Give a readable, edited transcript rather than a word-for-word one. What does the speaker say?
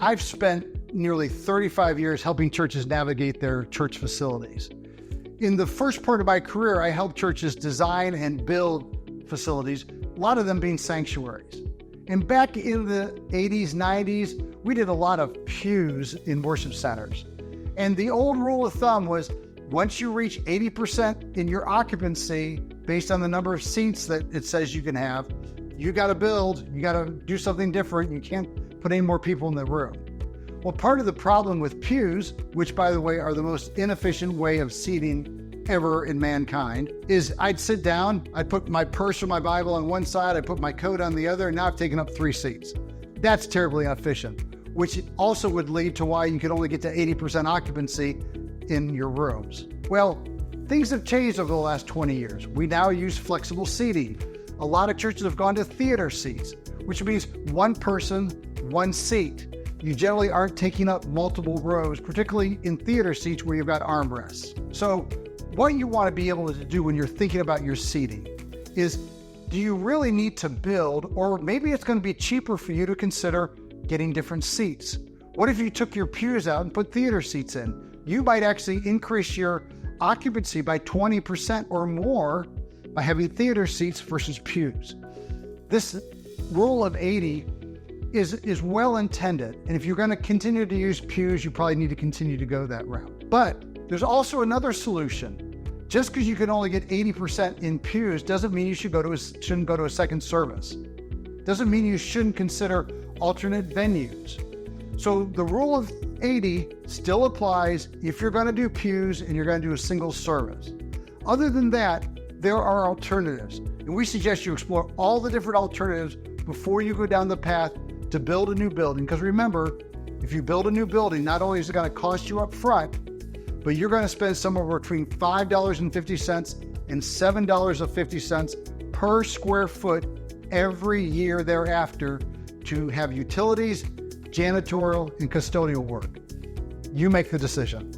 I've spent nearly 35 years helping churches navigate their church facilities. In the first part of my career, I helped churches design and build facilities, a lot of them being sanctuaries. And back in the 80s, 90s, we did a lot of pews in worship centers. And the old rule of thumb was once you reach 80% in your occupancy, based on the number of seats that it says you can have, you got to build, you got to do something different. You can't put any more people in the room. Well, part of the problem with pews, which by the way are the most inefficient way of seating ever in mankind, is I'd sit down, I'd put my purse or my Bible on one side, I'd put my coat on the other, and now I've taken up 3 seats. That's terribly inefficient, which also would lead to why you could only get to 80% occupancy in your rooms. Well, things have changed over the last 20 years. We now use flexible seating. A lot of churches have gone to theater seats, which means one person, one seat. You generally aren't taking up multiple rows, particularly in theater seats where you've got armrests. So what you want to be able to do when you're thinking about your seating is, do you really need to build, or maybe it's going to be cheaper for you to consider getting different seats? What if you took your pews out and put theater seats in? You might actually increase your occupancy by 20% or more by having theater seats versus pews. This rule of 80 is well intended. And if you're going to continue to use pews, you probably need to continue to go that route. But there's also another solution. Just because you can only get 80% in pews doesn't mean you shouldn't go to a second service. Doesn't mean you shouldn't consider alternate venues. So the rule of 80 still applies if you're going to do pews and you're going to do a single service. Other than that, there are alternatives. And we suggest you explore all the different alternatives before you go down the path to build a new building. Because remember, if you build a new building, not only is it going to cost you up front, but you're going to spend somewhere between $5.50 and $7.50 per square foot every year thereafter to have utilities, janitorial, and custodial work. You make the decision.